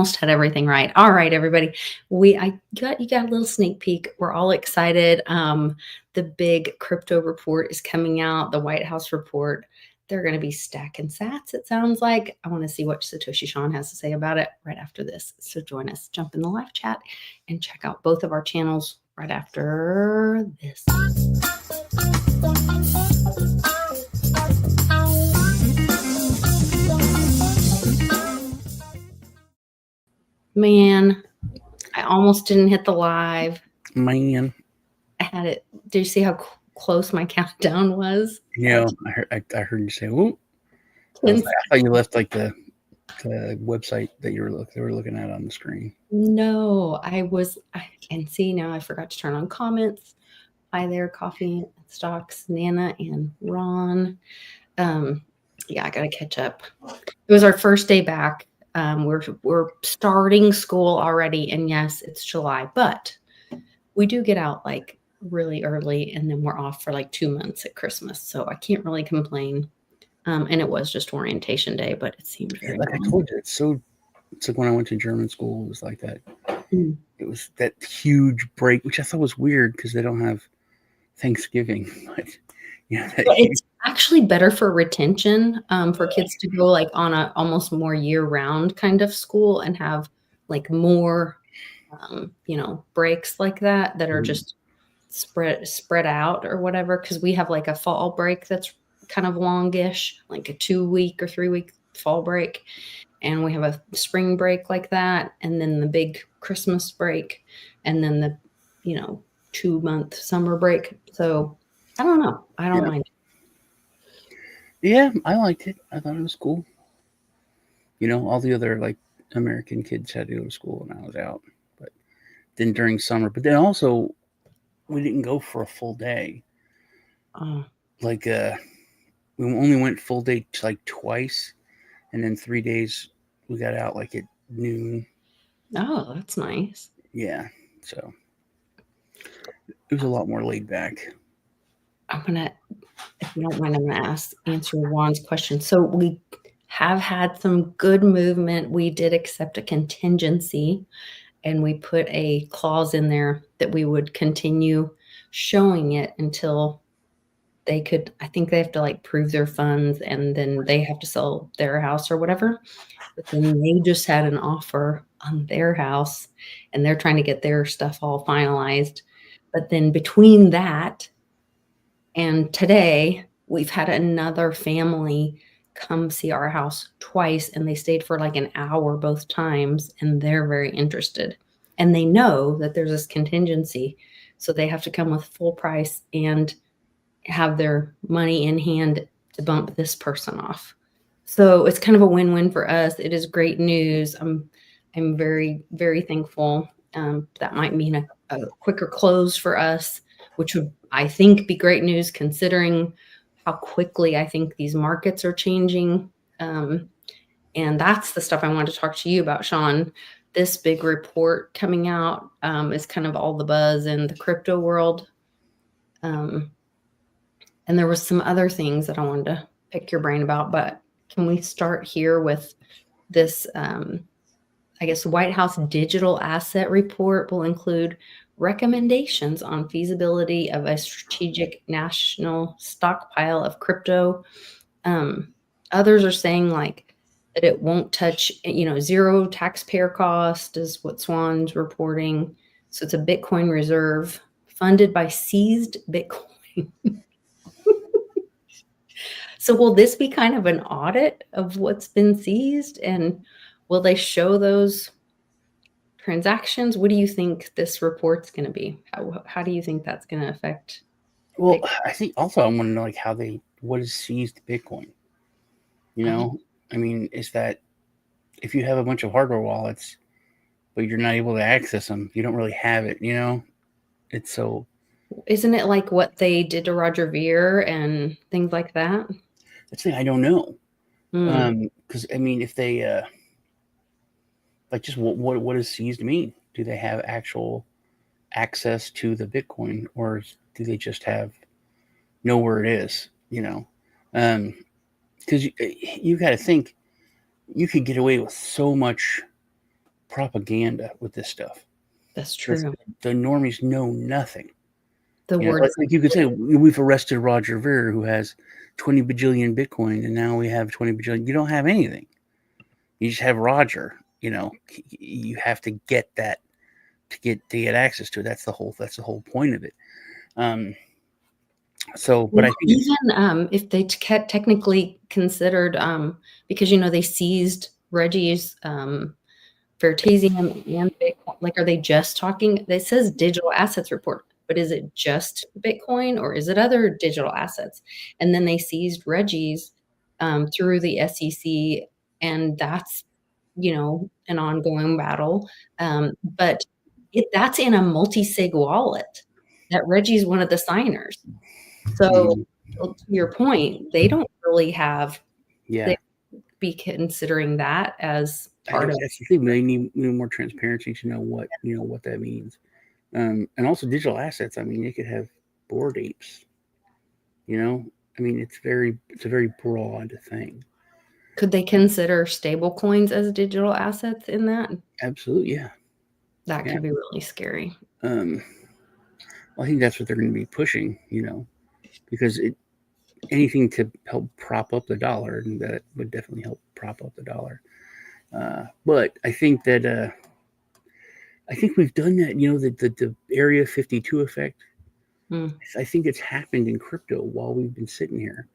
almost had everything right. All right, everybody. You got a little sneak peek. We're all excited. The big crypto report is coming out, the White House report. They're going to be stacking sats, it sounds like. I want to see what Satoshi Sean has to say about it right after this. So join us, jump in the live chat, and check out both of our channels right after this. Man, I almost didn't hit the live. Man. I had it. Did you see how close my countdown was? Yeah, I heard you say, "Ooh." I thought you left like the website that they were looking at on the screen. No, and see, now I forgot to turn on comments. Hi there, Coffee Stocks, Nana and Ron. Yeah, I gotta catch up. It was our first day back. We're starting school already, and yes, it's July, but we do get out like really early, and then we're off for like 2 months at Christmas, so I can't really complain. And it was just orientation day, but it seemed very like long. I told you, it's like when I went to German school, it was like that. Mm. It was that huge break, which I thought was weird because they don't have Thanksgiving, but it's actually better for retention, for kids to go like on a almost more year-round kind of school and have like more breaks like that are just spread out or whatever, because we have like a fall break that's kind of longish, like a 2-week or 3-week fall break, and we have a spring break like that, and then the big Christmas break, and then the 2-month summer break. So I don't know. I don't mind. Yeah, I liked it. I thought it was cool. All the other like American kids had to go to school and I was out. But then during summer, but then also we didn't go for a full day. Like we only went full day like twice, and then 3 days we got out like at noon. Oh, that's nice. Yeah, so it was a lot more laid back. If you don't mind, I'm gonna answer Juan's question. So we have had some good movement. We did accept a contingency, and we put a clause in there that we would continue showing it until they could, I think they have to like prove their funds, and then they have to sell their house or whatever. But then they just had an offer on their house, and they're trying to get their stuff all finalized. But then between that and today, we've had another family come see our house twice, and they stayed for like an hour both times, and they're very interested. And they know that there's this contingency, so they have to come with full price and have their money in hand to bump this person off. So it's kind of a win-win for us. It is great news. I'm very, very thankful. That might mean a quicker close for us, which would, I think, be great news considering how quickly I think these markets are changing. And that's the stuff I wanted to talk to you about, Sean. This big report coming out is kind of all the buzz in the crypto world. And there was some other things that I wanted to pick your brain about, but can we start here with this, I guess, White House digital asset report will include recommendations on feasibility of a strategic national stockpile of crypto. Others are saying like that it won't touch, zero taxpayer cost is what Swan's reporting. So it's a Bitcoin reserve funded by seized Bitcoin. So will this be kind of an audit of what's been seized, and will they show those transactions? What do you think this report's going to be? How do you think that's going to affect? Well, I think also I want to know like what is seized Bitcoin? I mean, is that if you have a bunch of hardware wallets, but you're not able to access them, you don't really have it, It's so. Isn't it like what they did to Roger Ver and things like that? That's the thing, I don't know. Because I mean, if they like, just what does seized mean? Do they have actual access to the Bitcoin, or do they just know where it is? Because you got to think, you could get away with so much propaganda with this stuff. That's That's, true. the normies know nothing. The You know, words. like you could say, we've arrested Roger Ver, who has 20 bajillion Bitcoin, and now we have 20 bajillion. You don't have anything. You just have Roger. You know, you have to get that to get access to it. That's the whole point of it. But I think Even if they technically considered, because they seized Reggie's Vertasium and Bitcoin. Like, are they just talking? It says digital assets report, but is it just Bitcoin or is it other digital assets? And then they seized Reggie's through the SEC, and that's an ongoing battle. But that's in a multi-sig wallet. That Reggie's one of the signers. So to your point, they don't really have. yeah. They be considering that as part of. That's the thing. They need more transparency to know what that means, and also digital assets. I mean, they could have Bored Apes. I mean, it's a very broad thing. Could they consider stable coins as digital assets in that? Absolutely, yeah. That could be really scary. Well, I think that's what they're going to be pushing, because anything to help prop up the dollar, and that would definitely help prop up the dollar. But I think that I think we've done that. The Area 52 effect. I think it's happened in crypto while we've been sitting here,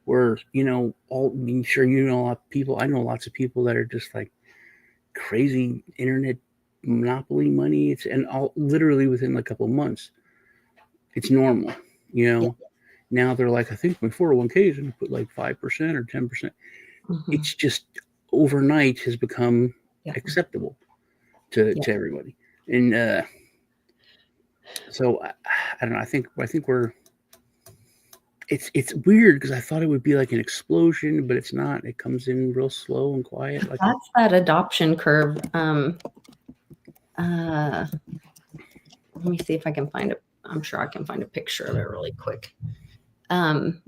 where I know a lot of people. I know lots of people that are just like crazy internet monopoly money. Literally within a couple of months, it's normal. Yeah. Now they're like, I think my 401k is going to put like 5% or 10%. It's just overnight has become acceptable to everybody. And so I don't know. I think we're. It's weird because I thought it would be like an explosion, but it's not. It comes in real slow and quiet. That's that adoption curve. Let me see if I can find it. I'm sure I can find a picture of it really quick.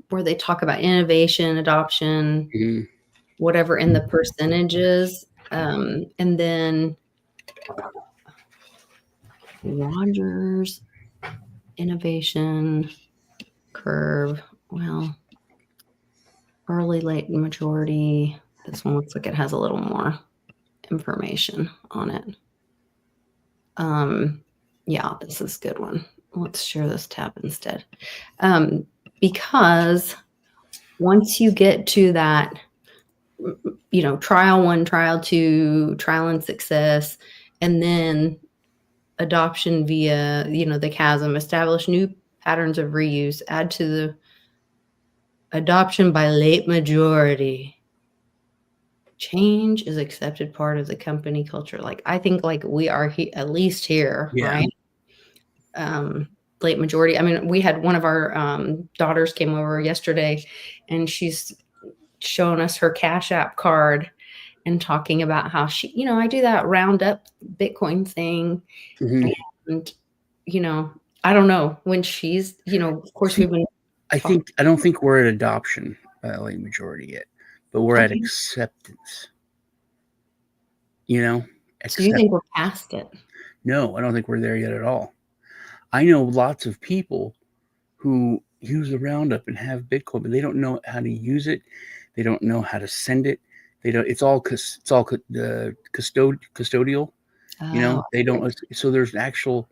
Where they talk about innovation, adoption, whatever in the percentages, and then Rogers innovation curve. Well, early, late majority. This one looks like it has a little more information on it. Yeah, this is a good one. Let's share this tab instead. Because once you get to that, trial 1, trial 2, trial and success, and then adoption via, the chasm, establish new patterns of reuse, add to the adoption by late majority. Change is accepted part of the company culture. Like, I think we are at least here, right? Late majority. I mean, we had one of our daughters came over yesterday, and she's showing us her Cash App card and talking about how she, I do that roundup Bitcoin thing. And, I don't know when she's, of course we've been. I don't think we're at adoption late majority yet, but we're at acceptance. So you think we're past it? No, I don't think we're there yet at all. I know lots of people who use the roundup and have Bitcoin, but they don't know how to use it. They don't know how to send it. They don't. It's all custodial. They don't. So there's actual,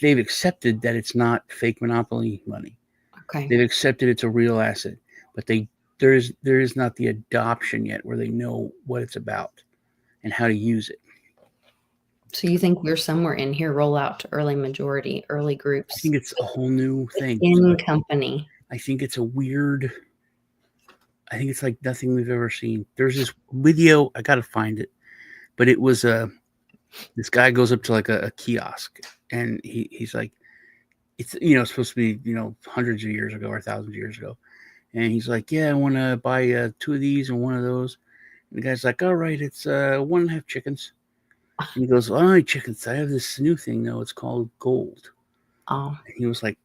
they've accepted that it's not fake monopoly money. Okay. They've accepted it's a real asset, but there is not the adoption yet where they know what it's about and how to use it. So you think we're somewhere in here, roll out to early majority, early groups? I think it's a whole new thing. In company. I think it's I think it's like nothing we've ever seen. There's this video, I gotta find it, but it was this guy goes up to like a kiosk, and he's like, it's supposed to be hundreds of years ago or thousands of years ago, and he's like, yeah, I want to buy 2 of these and 1 of those. And the guy's like, all right, it's 1.5 chickens. And he goes, all right, chickens. I have this new thing though. It's called gold. Oh. And he was like,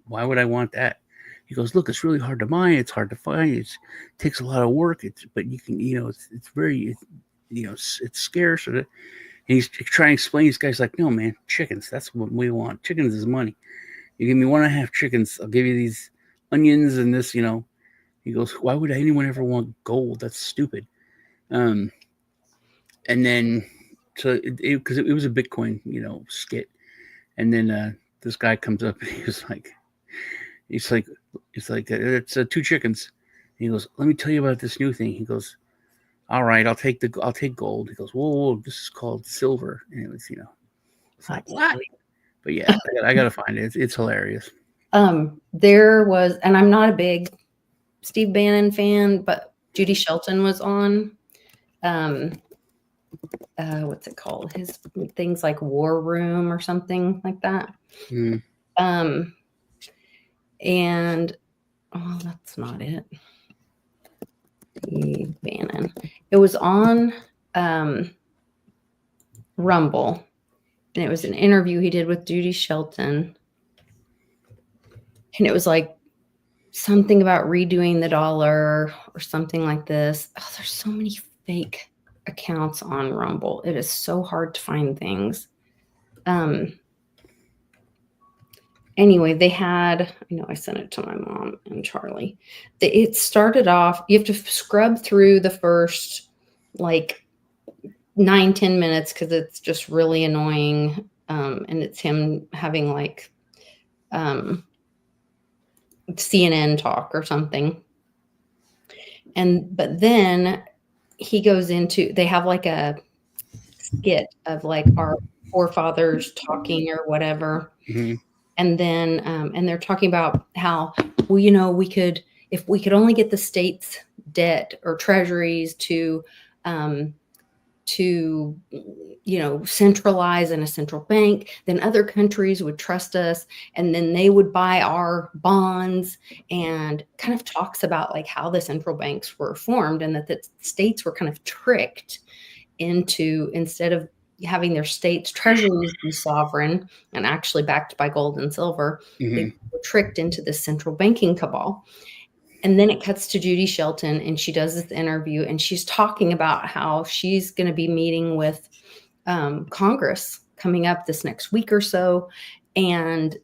why would I want that? He goes, look, it's really hard to mine. It's hard to find. It takes a lot of work. But you can, it's very, it's scarce. And he's trying to explain. This guy's like, no, man, chickens. That's what we want. Chickens is money. You give me 1.5 chickens, I'll give you these onions and this. He goes, why would anyone ever want gold? That's stupid. And then so because it was a Bitcoin skit, and then this guy comes up and he's like it's 2 chickens. And he goes, let me tell you about this new thing. He goes, all right, I'll take gold. He goes, whoa, this is called silver. And it was it's like, what? But yeah, I gotta find it. It's hilarious. There was, and I'm not a big Steve Bannon fan, but Judy Shelton was on. What's it called? His things like War Room or something like that. Mm. And that's not it. Steve Bannon. It was on Rumble, and it was an interview he did with Judy Shelton, and it was like something about redoing the dollar or something like this. Oh, there's so many fake accounts on Rumble. It is so hard to find things. Anyway, they had, I sent it to my mom and Charlie. It started off, you have to scrub through the first like 9-10 minutes because it's just really annoying. And it's him having like CNN talk or something. But then he goes into, they have like a skit of like our forefathers talking or whatever. Mm-hmm. And then, and they're talking about how, well, if we could only get the state's debt or treasuries to centralize in a central bank, then other countries would trust us, and then they would buy our bonds, and kind of talks about like how the central banks were formed, and that the states were kind of tricked into, instead of having their states' treasuries be sovereign and actually backed by gold and silver, Mm-hmm. they were tricked into this central banking cabal. And then it cuts to Judy Shelton, and she does this interview, and she's talking about how she's going to be meeting with Congress coming up this next week or so, and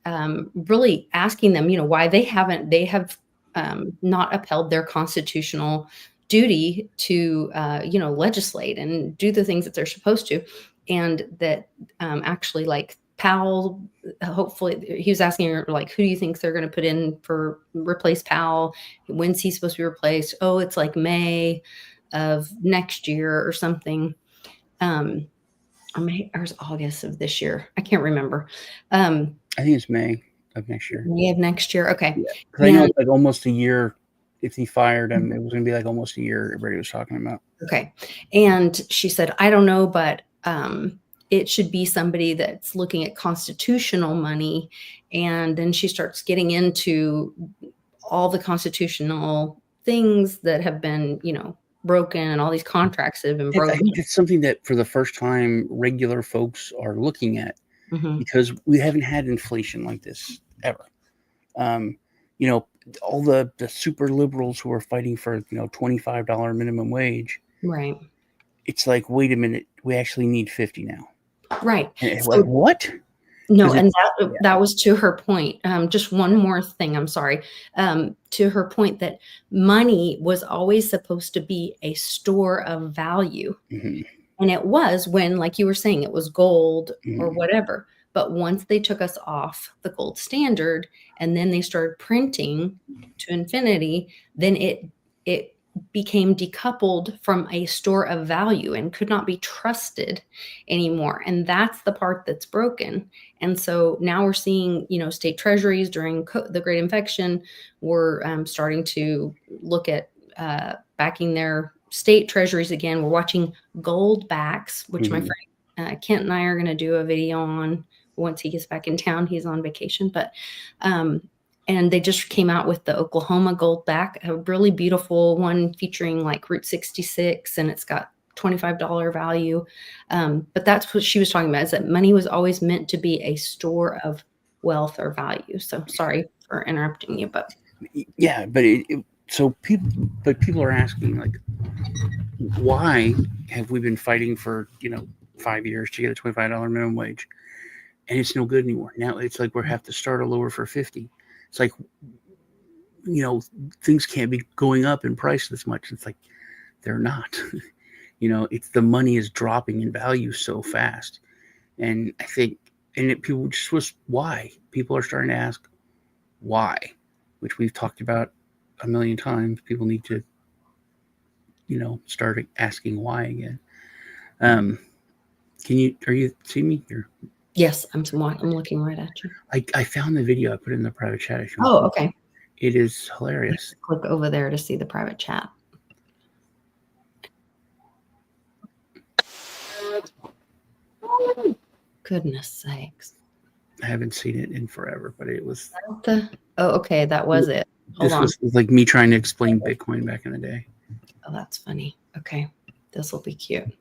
really asking them, why they have not upheld their constitutional duty to, legislate and do the things that they're supposed to. And that actually, like, Powell, hopefully, he was asking her, like, who do you think they're going to put in for replace Powell? When's he supposed to be replaced? Oh, it's like May of next year or something. Or it's August of this year. I can't remember. I think it's May of next year. May of next year. Okay. Yeah. I know it's like almost a year. If he fired him, it was going to be like almost a year. Everybody was talking about. Okay. And she said, I don't know, but it should be somebody that's looking at constitutional money. And then she starts getting into all the constitutional things that have been, broken, and all these contracts that have been broken. I think it's something that for the first time regular folks are looking at, Mm-hmm. because we haven't had inflation like this ever. All the super liberals who are fighting for, $25 minimum wage. Right. It's like, wait a minute, we actually need 50 now. Right. And like, what? No, and that was to her point. Just one more thing, I'm sorry. To her point that money was always supposed to be a store of value. Mm-hmm. And it was when, like you were saying, it was gold Mm-hmm. or whatever. But once they took us off the gold standard, and then they started printing to infinity, then it became decoupled from a store of value and could not be trusted anymore. And that's the part that's broken. And so now we're seeing, state treasuries during the Great Infection were starting to look at backing their state treasuries again. We're watching gold backs, which Mm-hmm. my friend Kent and I are going to do a video on once he gets back in town. He's on vacation, but and they just came out with the Oklahoma gold back, a really beautiful one featuring like Route 66, and it's got $25 value. But that's what she was talking about, is that money was always meant to be a store of wealth or value. So sorry for interrupting you, but yeah, but so people are asking, like, why have we been fighting for 5 years to get a $25 minimum wage, and it's no good anymore? Now it's like we have to start all over for 50. It's like things can't be going up in price this much. It's like they're not. It's the money is dropping in value so fast, and I think people just was why people are starting to ask why, which we've talked about a million times. People need to start asking why again. Are you seeing me here? Yes, I'm looking right at you. I found the video. I put it in the private chat. Oh, okay. It is hilarious. Click over there to see the private chat. Goodness sakes. I haven't seen it in forever, but it was. Oh, okay. That was it. This was like me trying to explain Bitcoin back in the day. Oh, that's funny. Okay. This will be cute.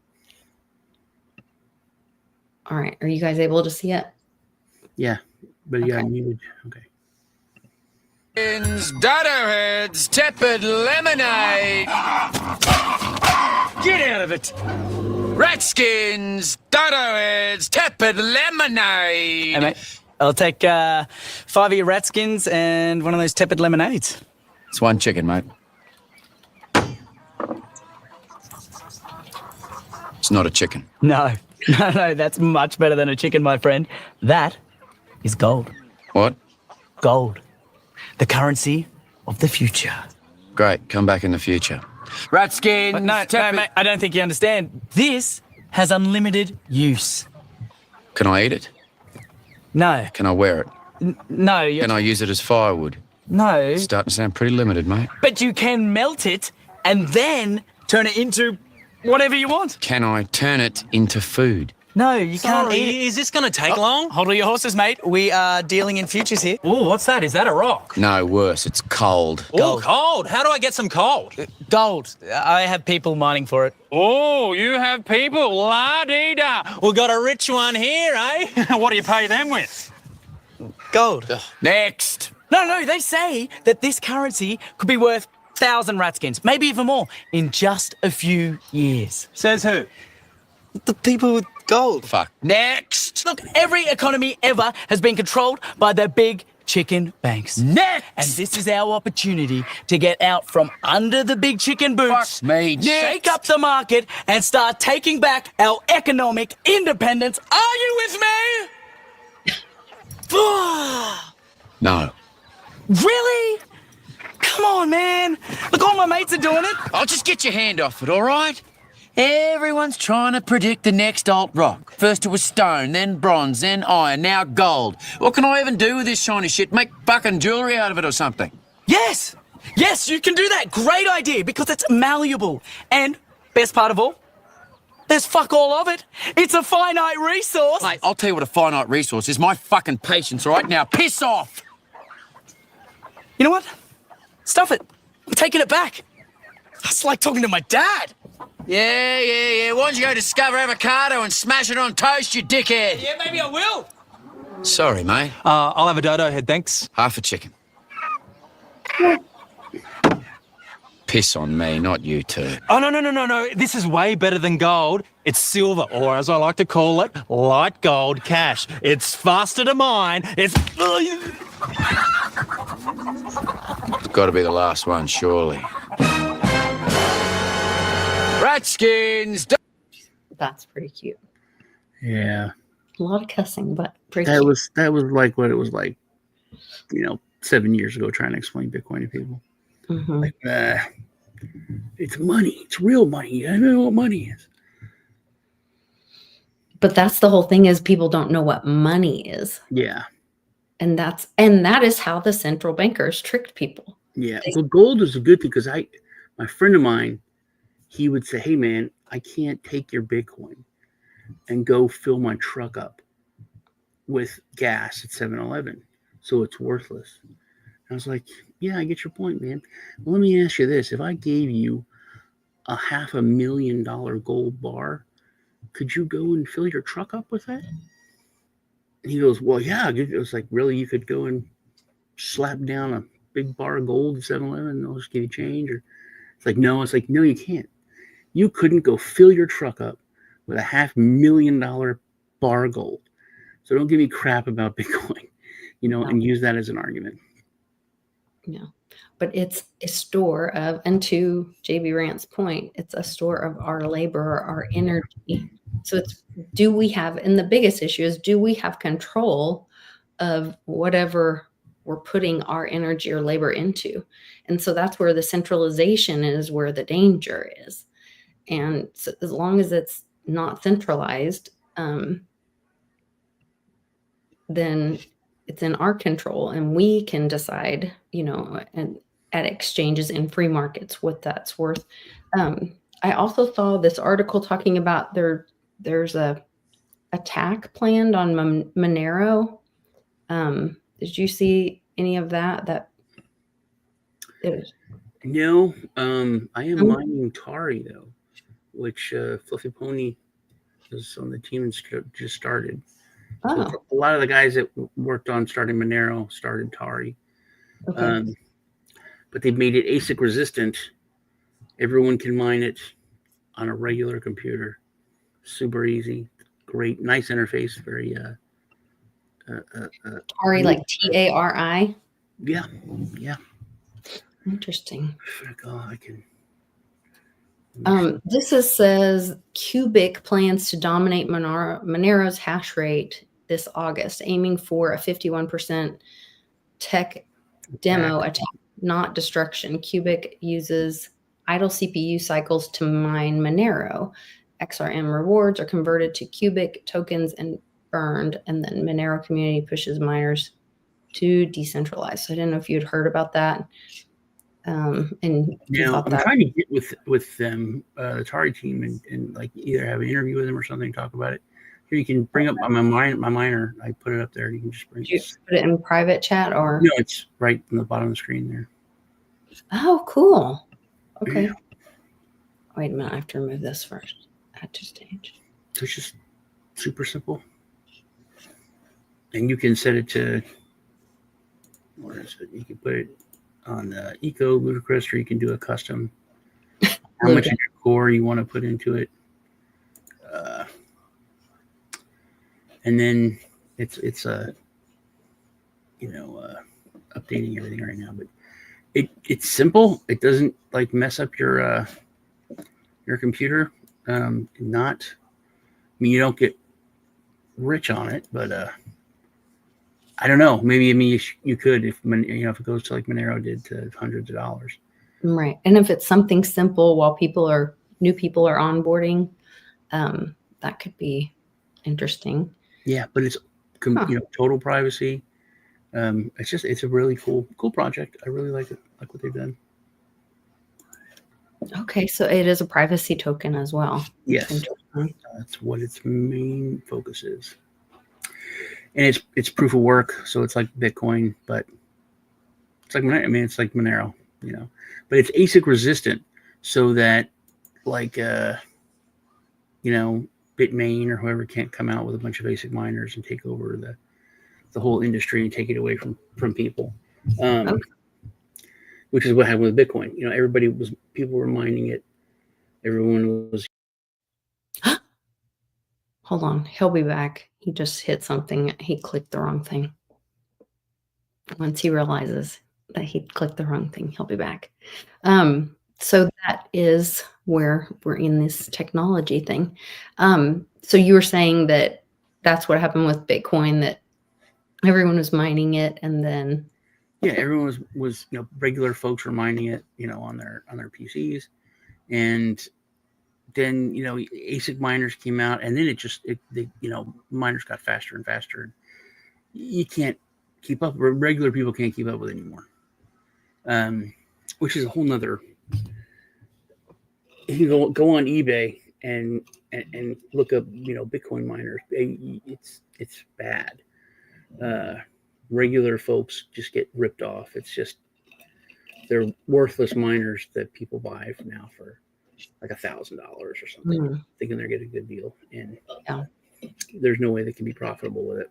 All right. Are you guys able to see it? Yeah. But yeah, I'm muted. Okay. Dodo Heads tepid lemonade. Get out of it. Ratskins, Dodo Heads tepid lemonade. Hey, mate. I'll take 5 of your Ratskins and one of those tepid lemonades. It's one chicken, mate. It's not a chicken. No, that's much better than a chicken, my friend. That is gold. What? Gold. The currency of the future. Great, come back in the future. Ratskins, But no, mate, I don't think you understand. This has unlimited use. Can I eat it? No, Can I wear it? no, Can I use it as firewood? no. It's starting to sound pretty limited, mate. But you can melt it and then turn it into whatever you want. Can I turn it into food? No, you can't eat it. Is this going to take long? Hold on your horses, mate. We are dealing in futures here. Oh, what's that? Is that a rock? No, worse, it's cold. Oh, cold. How do I get some cold? Gold. I have people mining for it. Oh, you have people. La-dee-da. We got a rich one here, eh? What do you pay them with? Gold. Next! No, they say that this currency could be worth 1,000 Ratskins, maybe even more, in just a few years. Says who? The people with gold. Fuck. Next! Look, every economy ever has been controlled by the big chicken banks. Next! And this is our opportunity to get out from under the big chicken boots, Fuck me. shake up the market, and start taking back our economic independence. Are you with me? No. Really? Come on, man. Look, all my mates are doing it. I'll just get your hand off it, all right? Everyone's trying to predict the next alt rock. First it was stone, then bronze, then iron, now gold. What can I even do with this shiny shit? Make fucking jewelry out of it or something? Yes, you can do that. Great idea, because it's malleable. And, best part of all, there's fuck all of it. It's a finite resource. Mate, I'll tell you what a finite resource is. My fucking patience, all right? Now, piss off! You know what? Stuff it. I'm taking it back. It's like talking to my dad. Yeah. Why don't you go discover avocado and smash it on toast, you dickhead? Yeah, maybe I will. Sorry, mate. I'll have a dodo head, thanks. Half a chicken. Piss on me, not you two. Oh, no. This is way better than gold. It's silver, or as I like to call it, light gold cash. It's faster to mine. It's... It's got to be the last one, surely. Ratskins! That's pretty cute. Yeah. A lot of cussing, but pretty That cute. was like what it was like, 7 years ago trying to explain Bitcoin to people. Mhm. Like, it's money. It's real money. I know what money is. But that's the whole thing, is people don't know what money is. Yeah. And that is how the central bankers tricked people. Yeah. Well, gold is a good thing because my friend of mine, he would say, "Hey man, I can't take your Bitcoin and go fill my truck up with gas at 7-Eleven. So it's worthless." I was like, "Yeah, I get your point, man. Well, let me ask you this. If I gave you a $500,000 gold bar, could you go and fill your truck up with that?" And he goes, "Well, yeah." It was like, "Really? You could go and slap down a big bar of gold at 7-Eleven and they'll just give you change?" Or it's like, no, you can't. You couldn't go fill your truck up with a $500,000 bar of gold. So don't give me crap about Bitcoin, and use that as an argument. Yeah. But it's a store of, and to JB Rant's point, it's a store of our labor, our energy. So it's, do we have, and the biggest issue is, do we have control of whatever we're putting our energy or labor into? And so that's where the centralization is, where the danger is. And so as long as it's not centralized, then it's in our control, and we can decide, and at exchanges in free markets, what that's worth. I also saw this article talking about there's a attack planned on Monero. Did you see any of that? No, I am mining Tari though, which Fluffy Pony is on the team and just started. So a lot of the guys that worked on starting Monero started Tari. Okay. But they've made it ASIC resistant. Everyone can mine it on a regular computer. Super easy. Great. Nice interface. Very Tari, like TARI? Yeah. Interesting. I can. This says Cubic plans to dominate Monero's hash rate this August, aiming for a 51% tech demo attack, not destruction. Cubic uses idle CPU cycles to mine Monero. XRM rewards are converted to Cubic tokens and burned, and then Monero community pushes miners to decentralize. So I didn't know if you'd heard about that. And now I'm trying to get with them, the Tari team, and like either have an interview with them or something, talk about it. Here, you can bring up my miner. I put it up there. You can just bring it. Put it in private chat, or no? It's right in the bottom of the screen there. Oh, cool. Okay. Yeah. Wait a minute. I have to remove this first. Add to stage. So it's just super simple, and you can set it to. Where is it? You can put it on Eco, Ludicrous, or you can do a custom. How much of your core you want to put into it, and then it's updating everything right now. But it's simple. It doesn't like mess up your computer. You don't get rich on it, but I don't know. Maybe you could if it goes to like Monero did to hundreds of dollars. Right, and if it's something simple while new people are onboarding, that could be interesting. Yeah, but it's total privacy. It's a really cool project. I really like it. Like what they've done. Okay, so it is a privacy token as well. Yes, that's what its main focus is. And it's proof of work, so it's like Bitcoin, but it's like it's like Monero, but it's ASIC resistant, so that like Bitmain or whoever can't come out with a bunch of ASIC miners and take over the whole industry and take it away from people. Which is what happened with Bitcoin. People were mining it. Everyone was. Hold on, he'll be back. He just hit something. He clicked the wrong thing. Once he realizes that he clicked the wrong thing, he'll be back. So that is where we're in this technology thing. So you were saying that that's what happened with Bitcoin, that everyone was mining it, and then everyone was regular folks were mining it, on their PCs, and then ASIC miners came out, and then miners got faster and faster. You can't keep up. Regular people can't keep up with it anymore. Which is a whole nother. You can go on eBay and look up Bitcoin miners. It's bad. Regular folks just get ripped off. It's just they're worthless miners that people buy now for like $1,000 or something, thinking they're getting a good deal, and there's no way they can be profitable with it.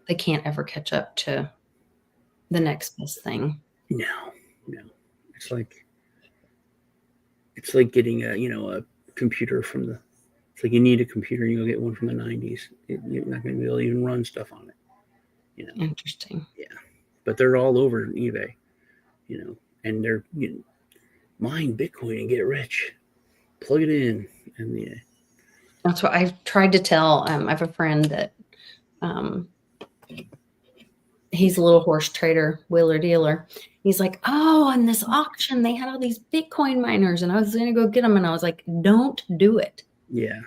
They can't ever catch up to the next best thing. No, It's like getting a computer from the. It's like you need a computer and you go get one from the 90s. You're not going to be able to even run stuff on it. Interesting. But they're all over eBay. And they're mine Bitcoin and get rich. Plug it in, and That's what I've tried to tell. I have a friend that he's a little horse trader, wheeler dealer. He's like, oh, on this auction, they had all these Bitcoin miners, and I was going to go get them. And I was like, don't do it. yeah,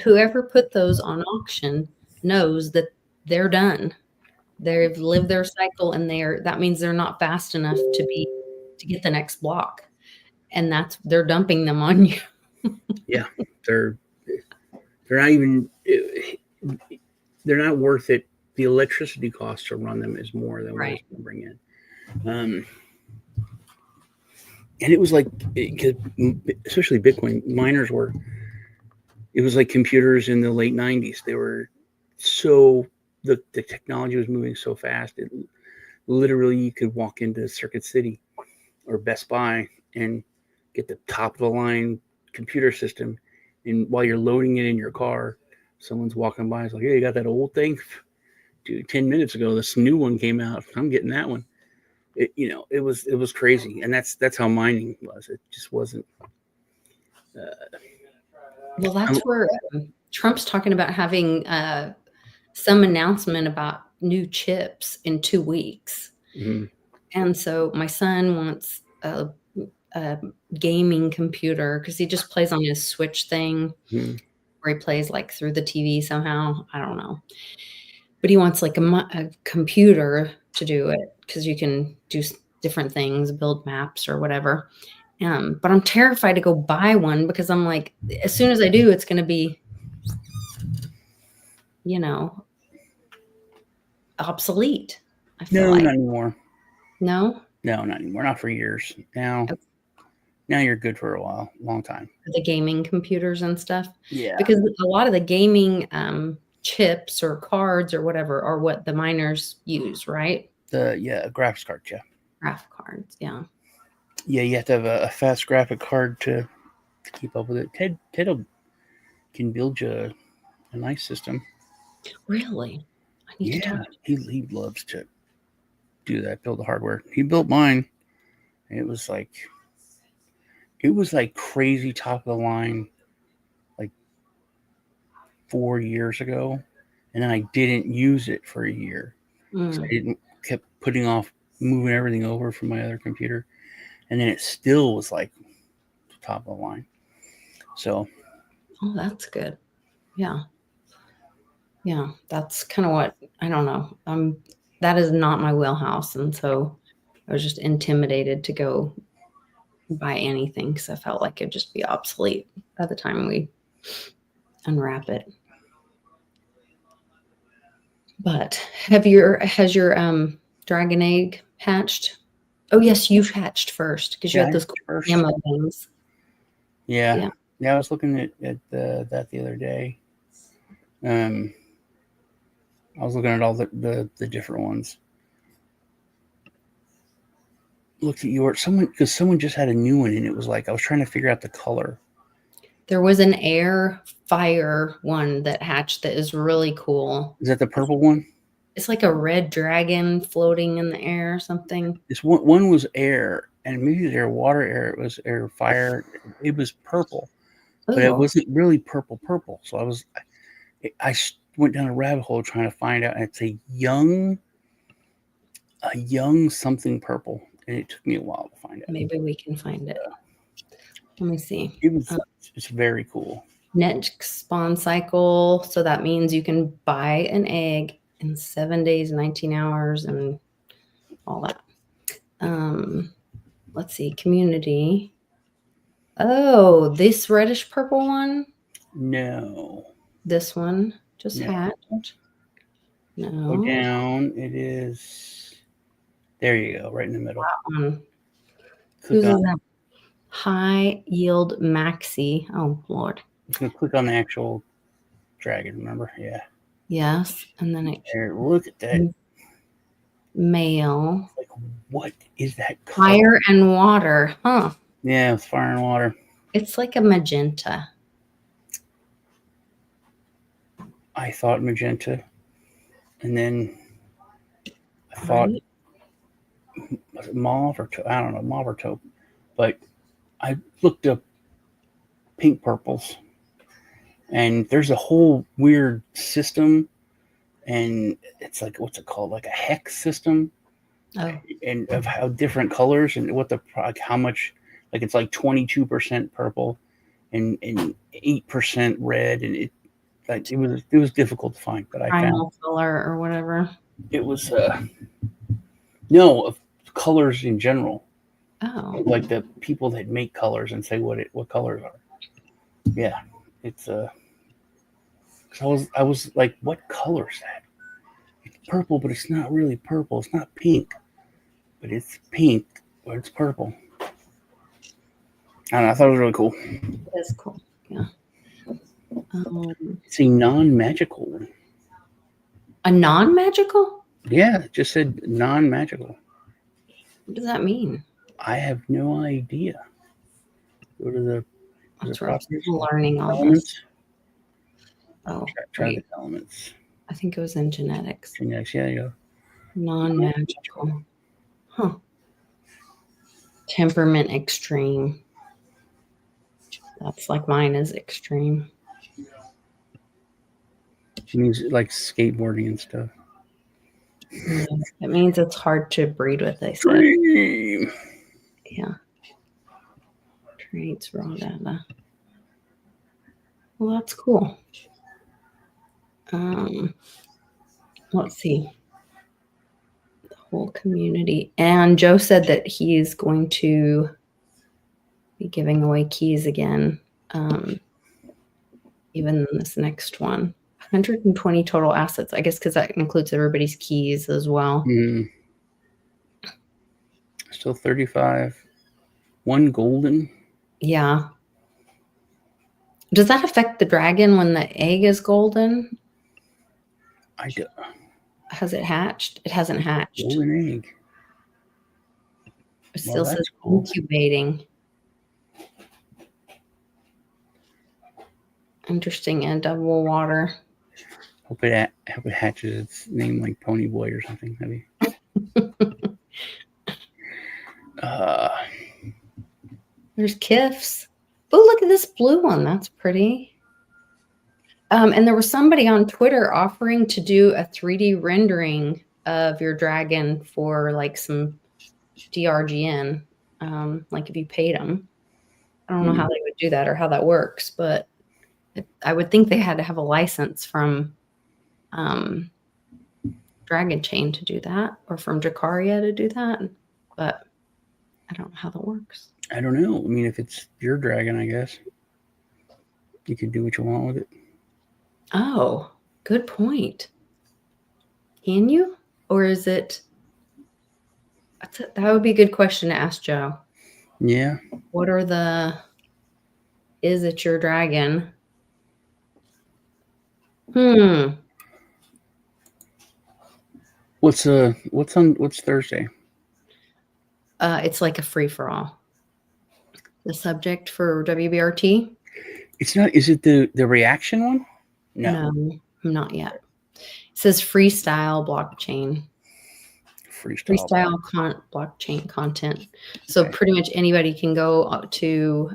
Whoever put those on auction knows that they're done. They've lived their cycle, and that means they're not fast enough to get the next block. And they're dumping them on you. yeah, they're not even they're not worth it. The electricity cost to run them is more than what it's going to bring in. And it was like, especially Bitcoin miners it was like computers in the late 90s. They were the technology was moving so fast. It literally, you could walk into Circuit City or Best Buy and get the top of the line computer system. And while you're loading it in your car, someone's walking by. It's like, hey, you got that old thing? Dude, 10 minutes ago, this new one came out. I'm getting that one. It was crazy. And that's how mining was. It just wasn't. Well, that's where Trump's talking about having some announcement about new chips in 2 weeks. Mm-hmm. And so my son wants a gaming computer because he just plays on his Switch thing, where he plays like through the TV somehow. I don't know. But he wants like a computer to do it because you can do different things, build maps or whatever. But I'm terrified to go buy one because I'm like, as soon as I do, it's going to be, obsolete. I feel like. Not anymore. No, not anymore. Not for years. Now you're good for a while, long time. the gaming computers and stuff. Yeah. Because a lot of the gaming chips or cards or whatever are what the miners use, right? Graphics card, yeah. Graphic cards, yeah. Yeah, you have to have a fast graphic card to keep up with it. Ted can build you a nice system. Really? I need to talk to he loves to do that, build the hardware. He built mine. It was like crazy top of the line like 4 years ago. And then I didn't use it for a year. So I kept putting off moving everything over from my other computer. And then it still was like top of the line. So. Oh, that's good. Yeah. Yeah. That's kind of what, I don't know. That is not my wheelhouse. And so I was just intimidated to go buy anything because I felt like it'd just be obsolete by the time we unwrap it. But has your dragon egg hatched? Oh yes, you've hatched first because you had those cool ammo things. Yeah. I was looking at that the other day. I was looking at all the different ones. Looked at someone just had a new one, and it was like I was trying to figure out the color. There was an air fire one that hatched that is really cool. Is that the purple one? It's like a red dragon floating in the air or something. This one was air, and maybe it was air, water, air. It was air, fire. It was purple, but it wasn't really purple. So I went down a rabbit hole trying to find out. And it's a young something purple, and it took me a while to find out. Maybe we can find it. Let me see. It's very cool. Net spawn cycle. So that means you can buy an egg in 7 days, 19 hours, and all that. Let's see. Community. Oh, this reddish purple one? No. This one just hatched. No. Go down. It is. There you go. Right in the middle. Who's that? High yield maxi. Oh Lord. I'm gonna click on the actual dragon. Remember? Yeah. Yes, and then it. There, look at that. Male. Like, what is that color? Fire and water, huh? Yeah, it's fire and water. It's like a magenta. I thought magenta, and then I thought Right? was it mauve or I don't know, mauve or taupe. But I looked up pink purples, and there's a whole weird system, and it's like what's it called, like a hex system, Oh, and of how different colors and what the like how much, like it's like 22% purple and 8% red, and it was difficult to find, but I found primal color or whatever. it was no of colors in general, Oh, like the people that make colors and say what colors are. Yeah, it's 'cause I was like, what color is that? It's purple, but it's not really purple. It's not pink, but it's pink, but it's purple. I don't know. I thought it was really cool. that's cool. Yeah. It's a non-magical one. A non-magical? Yeah, it just said non-magical. What does that mean? I have no idea. Go to the That's the where I'm properties, still learning all this. elements. Oh, Try wait. the elements. I think it was in genetics. Genetics. Yeah, you go. Non-magical. Huh. Temperament extreme. That's like mine is extreme. It means like skateboarding and stuff. Yeah. It means it's hard to breed with, they said. Dream. Yeah. Traits, raw data. Well, that's cool. Let's see. The whole community. And Joe said that he's going to be giving away keys again, even in this next one. 120 total assets, I guess, because that includes everybody's keys as well. Still 35. One golden. Yeah. Does that affect the dragon when the egg is golden? I do. Has it hatched? It hasn't hatched. Golden egg. It still that's says cool. incubating. Interesting. And double water. Hope it hatches its name like Pony Boy or something. Maybe. There's Kifs. Oh, look at this blue one. That's pretty. And there was somebody on Twitter offering to do a 3D rendering of your dragon for like some DRGN. Like if you paid them. I don't know how they would do that or how that works, but I would think they had to have a license from Dragon Chain to do that, or from Dracaria to do that. But I don't know how that works. I don't know. I mean, if it's your dragon, I guess you can do what you want with it. Oh, good point. Can you? Or is it? That would be a good question to ask Joe. Yeah. What are the? Is it your dragon? What's Thursday? It's like a free for all. The subject for WBRT? It's not. Is it the reaction one? No. No, not yet. It says freestyle blockchain. Freestyle blockchain content. So Okay. pretty much anybody can go to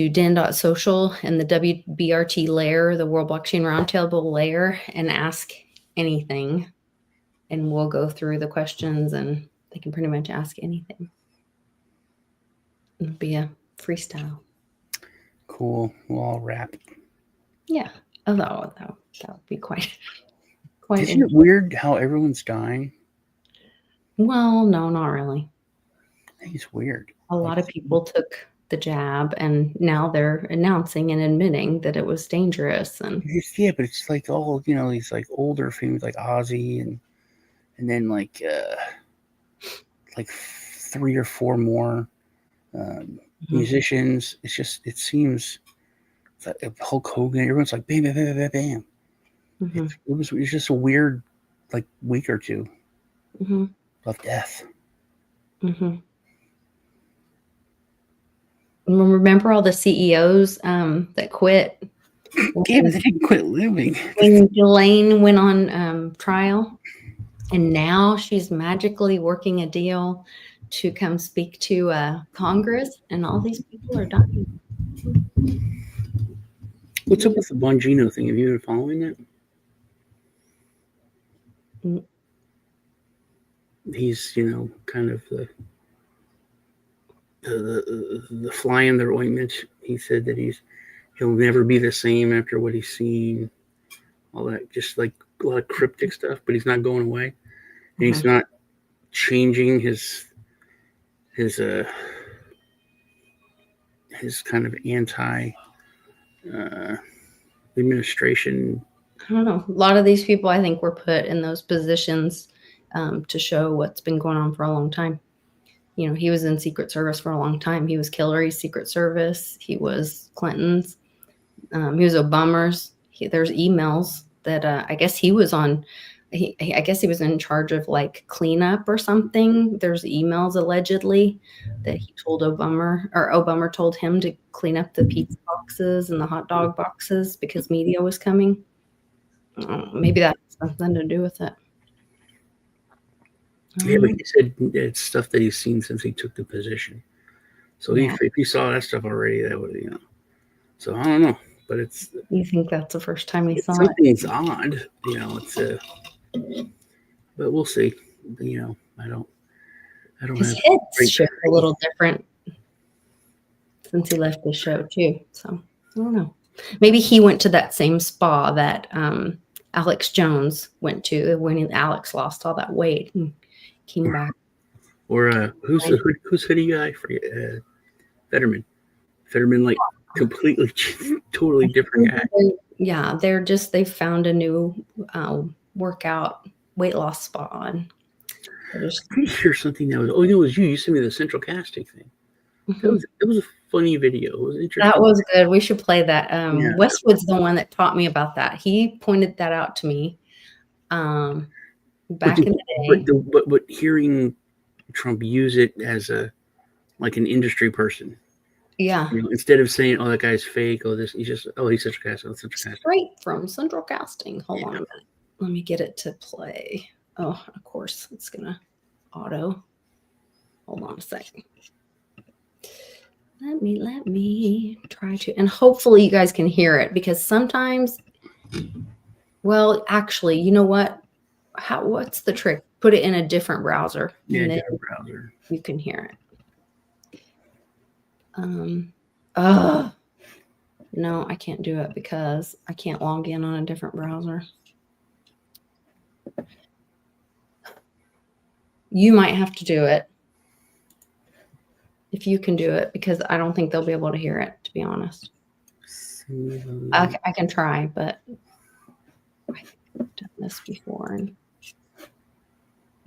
den.social and the WBRT layer, the World Blockchain Roundtable layer, and ask anything. And we'll go through the questions and they can pretty much ask anything. It'll be a freestyle. Cool. We'll all rap. Yeah. Although that would be quite Isn't it weird how everyone's dying? Well, no, not really. I think it's weird. A lot of people took the jab and now they're announcing and admitting that it was dangerous. And Yeah, but it's like all, these like older famous like Ozzy and then like 3 or 4 more musicians. It seems that Hulk Hogan, everyone's like bam, bam, bam, bam, bam. Mhm. It was just a weird like week or two Mhm. of death. Mhm. Remember all the CEOs that quit Yeah, but they didn't quit living. when Ghislaine went on trial, and now she's magically working a deal to come speak to Congress, and all these people are dying. What's up with the Bongino thing? Have you been following that? Mm. He's, kind of the fly in their ointment. He said that he'll never be the same after what he's seen. All that, just like a lot of cryptic stuff, but he's not going away. And he's not changing his kind of anti administration. I don't know. A lot of these people, I think, were put in those positions to show what's been going on for a long time. He was in Secret Service for a long time. He was Hillary's Secret Service. He was Clinton's. He was Obama's. There's emails that I guess he was on. I guess he was in charge of like cleanup or something. There's emails allegedly that he told Obama, or Obama told him to clean up the pizza boxes and the hot dog boxes because media was coming. Maybe that has something to do with it. Yeah, but he said it's stuff that he's seen since he took the position. So if he saw that stuff already, that would, So I don't know, but it's. You think that's the first time he saw it? Something's odd, It's but we'll see. I don't. His head's shaped a little different since he left the show too. So I don't know. Maybe he went to that same spa that Alex Jones went to when Alex lost all that weight and came back. Or who's hoodie guy? Forget Fetterman. Fetterman, like completely, totally different guy. Yeah, they found a new workout weight loss spa. And pretty sure something that was. Oh, it was you. You sent me the central casting thing. Mm-hmm. It was a funny video. It was interesting. That was good. We should play that. Westwood's the one that taught me about that. He pointed that out to me back in the day. But hearing Trump use it as an industry person. Yeah. Instead of saying, "Oh, that guy's fake," he's central casting. Oh, central casting. Straight from central casting. Hold on a minute. Let me get it to play. Oh, of course, it's gonna auto. Hold on a second. Let me try to, and hopefully you guys can hear it, because sometimes, well, actually, you know what? What's the trick? Put it in a different browser. Yeah, different browser. You can hear it. No, I can't do it because I can't log in on a different browser. You might have to do it if you can do it, because I don't think they'll be able to hear it, to be honest. I can try, but I've done this before.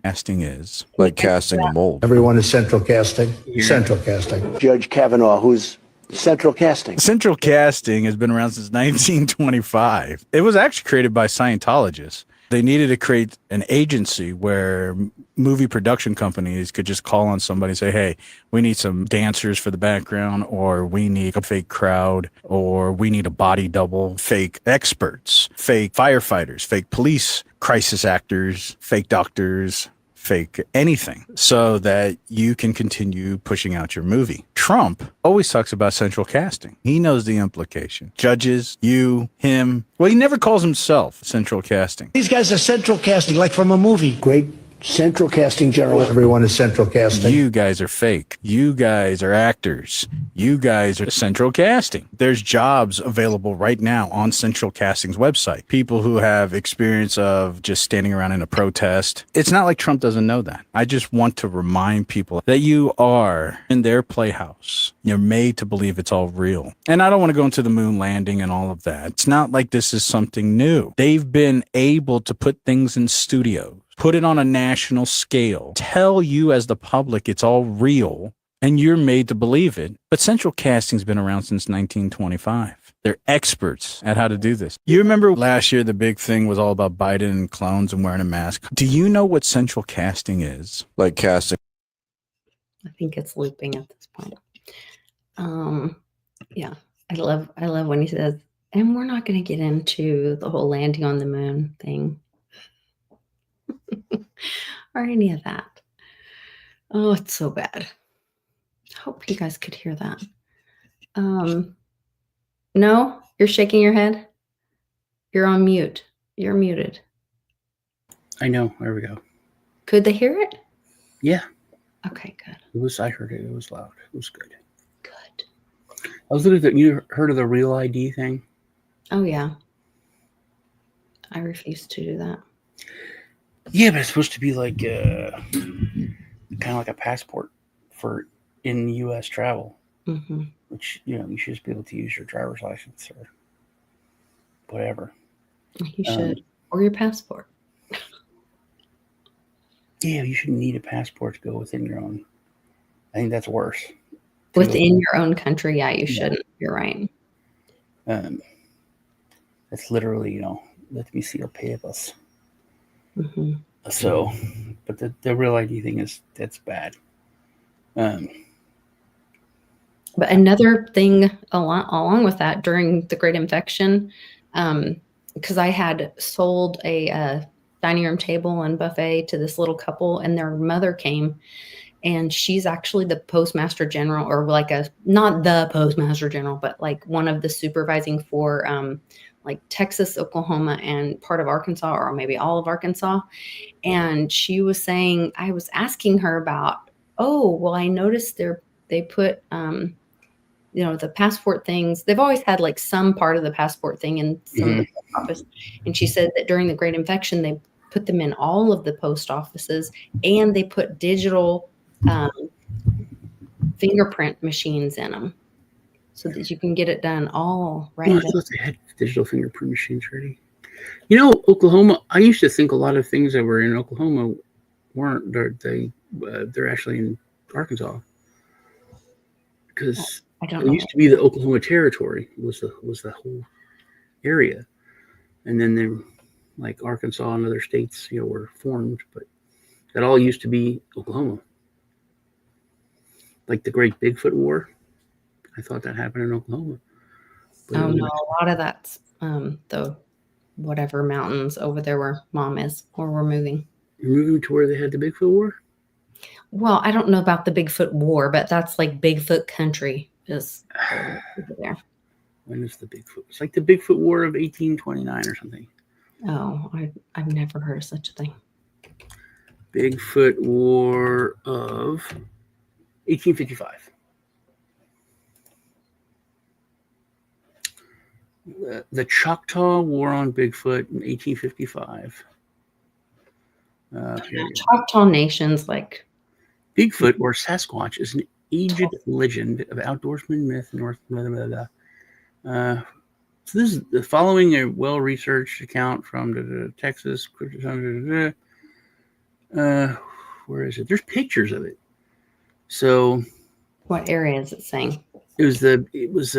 Casting is like casting a mold. Everyone is central casting. Yeah. Central casting. Judge Kavanaugh, who's central casting. Central casting has been around since 1925. It was actually created by Scientologists. They needed to create an agency where movie production companies could just call on somebody and say, hey, we need some dancers for the background, or we need a fake crowd, or we need a body double, fake experts, fake firefighters, fake police, crisis actors, fake doctors, fake anything, so that you can continue pushing out your movie. Trump always talks about central casting. He knows the implication. Judges, you, him. Well, he never calls himself central casting. These guys are central casting, like from a movie. Great central casting general. Everyone is central casting. You guys are fake. You guys are actors. You guys are central casting. There's jobs available right now on Central Casting's website. People who have experience of just standing around in a protest. It's not like Trump doesn't know that. I just want to remind people that you are in their playhouse. You're made to believe it's all real. And I don't want to go into the moon landing and all of that. It's not like this is something new. They've been able to put things in studios, put it on a national scale, tell you as the public it's all real, and you're made to believe it. But central casting's been around since 1925. They're experts at how to do this. You remember last year the big thing was all about Biden and clones and wearing a mask. Do you know what central casting is? Like casting. I think it's looping at this point. Yeah, I love when he says, and we're not going to get into the whole landing on the moon thing or any of that. Oh, it's so bad. I hope you guys could hear that. No, you're shaking your head. You're on mute. You're muted. I know. There we go. Could they hear it? Yeah, Okay, good. it was. I heard it. It was loud. It was good. Good. I was looking at you heard of the Real ID thing? Oh, yeah. I refuse to do that. Yeah, but it's supposed to be like kind of like a passport for in U.S. travel, Hmm. which you should just be able to use your driver's license or whatever. You should. Or your passport. Yeah, you shouldn't need a passport to go within your own. I think that's worse. Within your own country, yeah, you shouldn't. You're right. That's literally, let me see your papers. Hmm. So, but the Real ID thing that's bad. But another thing along with that during the Great Infection, because I had sold a dining room table and buffet to this little couple, and their mother came, and she's actually the postmaster general, or like not the postmaster general, but like one of the supervising for like Texas, Oklahoma, and part of Arkansas, or maybe all of Arkansas. And she was saying, I was asking her about, oh, well, I noticed they put the passport things. They've always had like some part of the passport thing in some of the post office. And she said that during the Great Infection, they put them in all of the post offices, and they put digital fingerprint machines in them so that you can get it done all right. I thought they had digital fingerprint machines ready. Oklahoma, I used to think a lot of things that were in Oklahoma weren't. They're actually in Arkansas. Because I don't it know. used to be the Oklahoma Territory was the whole area, and then they like Arkansas and other states were formed, but that all used to be Oklahoma. Like the Great Bigfoot War, I thought that happened in Oklahoma. But No, a lot of that's the whatever mountains over there where Mom is, where we're moving. You're moving to where they had the Bigfoot War? Well, I don't know about the Bigfoot War, but that's like Bigfoot country is over there. When is the Bigfoot? It's like the Bigfoot War of 1829 or something. Oh, I've never heard of such a thing. Bigfoot War of 1855. The Choctaw War on Bigfoot in 1855. Choctaw Nation's like Bigfoot or Sasquatch is an aged legend of outdoorsman myth north. Blah, blah, blah, blah. So this is the following a well-researched account from Texas. Where is it? There's pictures of it. So what area is it saying? It was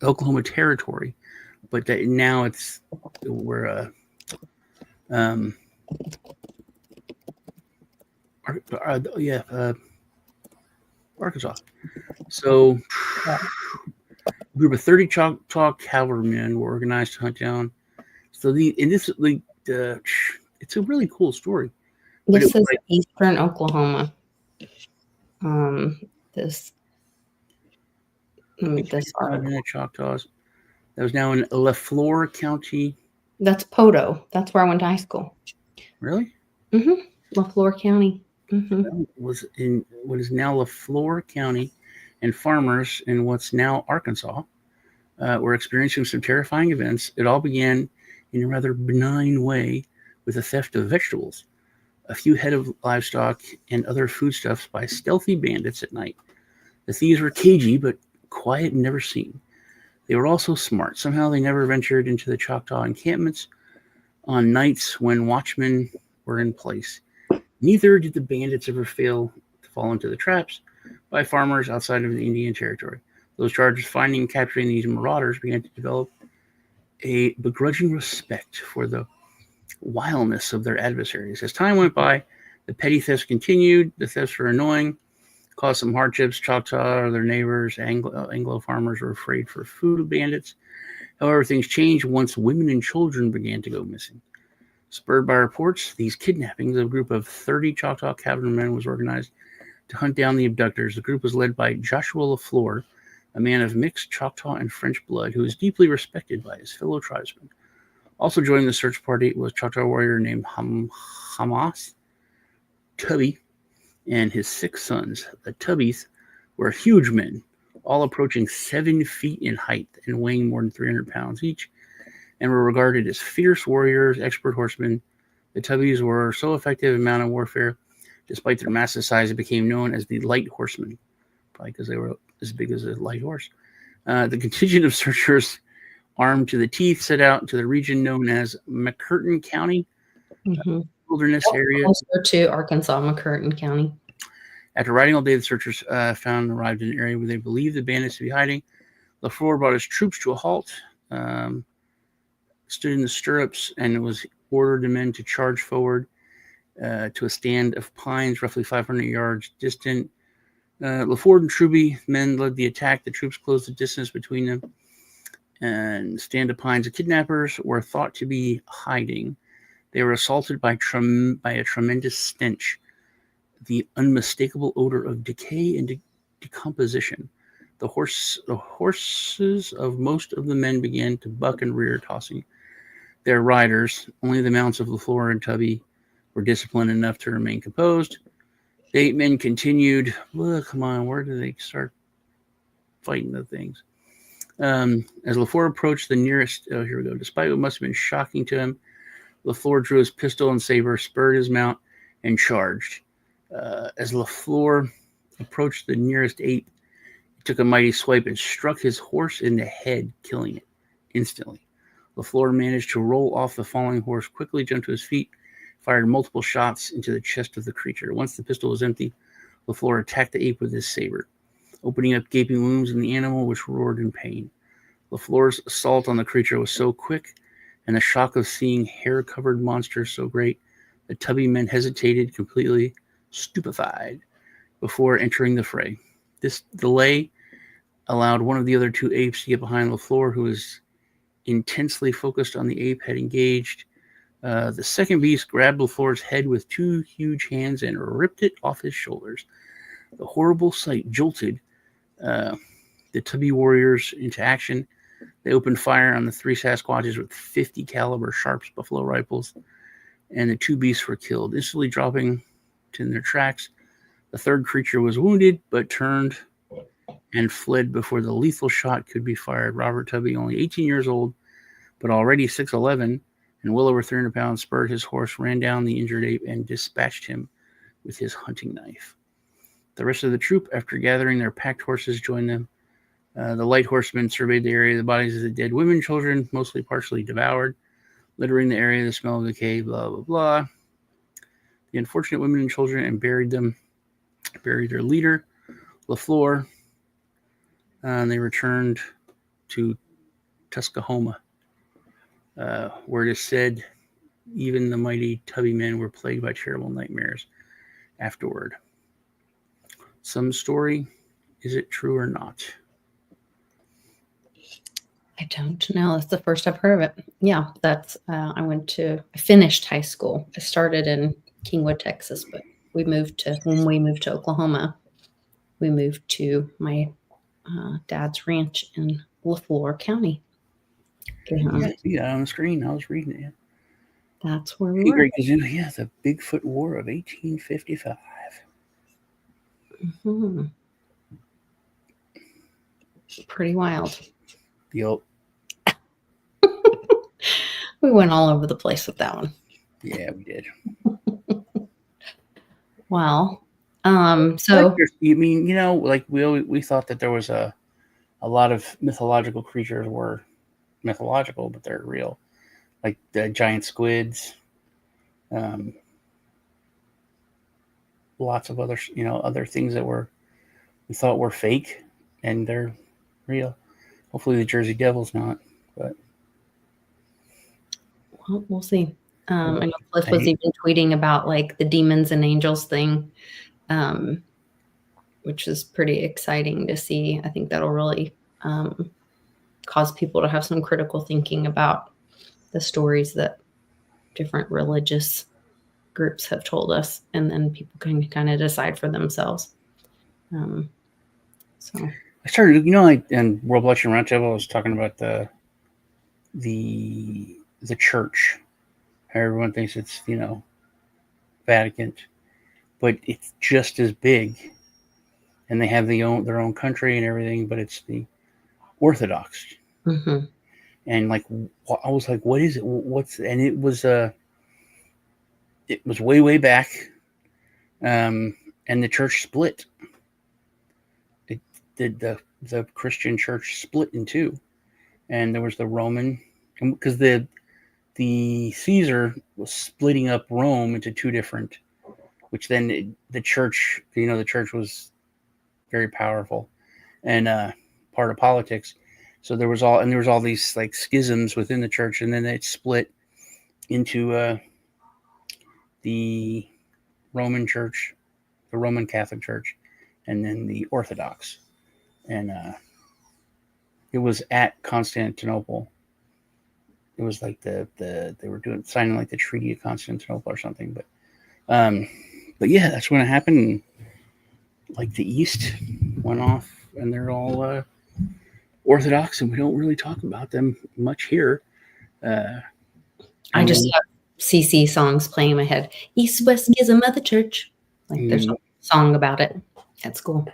Oklahoma Territory, but that now we're Arkansas. So a group of 30 Choctaw cavalrymen were organized to hunt down. So it's a really cool story. This is eastern Oklahoma. This article. Choctaws. That was now in LaFleur County. That's Poto. That's where I went to high school. Really? Mm-hmm. LaFleur County. Mm-hmm. That was in what is now LaFleur County, and farmers in what's now Arkansas were experiencing some terrifying events. It all began in a rather benign way with the theft of vegetables, a few head of livestock, and other foodstuffs by stealthy bandits at night. The thieves were cagey, but quiet and never seen. They were also smart. Somehow they never ventured into the Choctaw encampments on nights when watchmen were in place. Neither did the bandits ever fail to fall into the traps by farmers outside of the Indian Territory. Those charged finding and capturing these marauders began to develop a begrudging respect for the wildness of their adversaries. As time went by, The petty thefts continued. The thefts were annoying, caused some hardships. Choctaw or their neighbors, Anglo farmers, were afraid for food bandits. However, things changed once women and children began to go missing. Spurred by reports, these kidnappings, a group of 30 Choctaw cavalrymen was organized to hunt down the abductors. The group was led by Joshua LaFleur, a man of mixed Choctaw and French blood who was deeply respected by his fellow tribesmen. Also joining the search party was Choctaw warrior named Hamas Tubby and his 6 sons. The Tubbies were huge men, all approaching 7 feet in height and weighing more than 300 pounds each, and were regarded as fierce warriors, expert horsemen. The Tubbies were so effective in mounted warfare, despite their massive size, it became known as the Light Horsemen, probably because they were as big as a light horse. The contingent of searchers, armed to the teeth, set out into the region known as McCurtain County, wilderness area. Also to Arkansas, McCurtain County. After riding all day, the searchers arrived in an area where they believed the bandits to be hiding. LaFleur brought his troops to a halt, stood in the stirrups, and was ordered the men to charge forward to a stand of pines roughly 500 yards distant. LaFleur and Truby men led the attack. The troops closed the distance between them and stand of pines. The kidnappers were thought to be hiding. They were assaulted by a tremendous stench, the unmistakable odor of decay and decomposition. The horses of most of the men began to buck and rear, tossing their riders. Only the mounts of LaFleur and Tubby were disciplined enough to remain composed. The 8 men continued. Well, come on, where did they start fighting the things? As LaFleur approached the nearest, here we go. Despite what must have been shocking to him, LaFleur drew his pistol and saber, spurred his mount, and charged. As LaFleur approached the nearest 8, he took a mighty swipe and struck his horse in the head, killing it instantly. LaFleur managed to roll off the falling horse, quickly jumped to his feet, fired multiple shots into the chest of the creature. Once the pistol was empty, LaFleur attacked the ape with his saber, opening up gaping wounds in the animal, which roared in pain. LaFleur's assault on the creature was so quick, and the shock of seeing hair-covered monsters so great, the Tubby men hesitated, completely stupefied, before entering the fray. This delay allowed one of the other 2 apes to get behind LaFleur, who was intensely focused on the ape had engaged. The second beast grabbed LaFleur's head with 2 huge hands and ripped it off his shoulders. The horrible sight jolted the Tubby warriors into action. They opened fire on the 3 Sasquatches with 50 caliber Sharps buffalo rifles, and the 2 beasts were killed, instantly dropping in their tracks. The third creature was wounded, but turned and fled before the lethal shot could be fired. Robert Tubby, only 18 years old, but already 6'11", and well over 300 pounds, spurred his horse, ran down the injured ape, and dispatched him with his hunting knife. The rest of the troop, after gathering their packed horses, joined them. The light horsemen surveyed the area. The bodies of the dead women and children, mostly partially devoured, littering the area, the smell of decay, blah, blah, blah. The unfortunate women and children, and buried their leader, LaFleur, and they returned to Tuscahoma, where it is said even the mighty Tubby men were plagued by terrible nightmares afterward. Some story, is it true or not? I don't know. That's the first I've heard of it. Yeah, that's, I finished high school. I started in Kingwood, Texas, but when we moved to Oklahoma, we moved to my dad's ranch in LaFleur County. Yeah, on the screen. I was reading it. That's where we were. Yeah, the Bigfoot War of 1855. Mm-hmm. Pretty wild. Yup. We went all over the place with that one. Yeah, we did. Well, so you mean, like we thought that there was a lot of mythological creatures were mythological, but they're real, like the giant squids, lots of other other things that we thought were fake, and they're real. Hopefully the Jersey Devil's not, but well, we'll see. I know Cliff was even tweeting about like the demons and angels thing, which is pretty exciting to see. I think that'll really cause people to have some critical thinking about the stories that different religious groups have told us, and then people can kind of decide for themselves. So I started, like in World Blockchain Roundtable, I was talking about the church. How everyone thinks it's, Vatican, but it's just as big, and they have their own country and everything, but it's the Orthodox. mm-hmm. And like, I was like, what is it? And it was way back. And the church split. It did the Christian church split in two, and there was the Roman, because the Caesar was splitting up Rome into two different, which then the church, the church was very powerful and part of politics. So there was all these like schisms within the church, and then it split into the Roman Church, the Roman Catholic Church, and then the Orthodox. And it was at Constantinople. It was like they were signing like the Treaty of Constantinople or something. But yeah, that's when it happened. Like the East went off, and they're all Orthodox, and we don't really talk about them much here. I just have CC songs playing in my head. East West Schism of the Church. Like there's a song about it at school.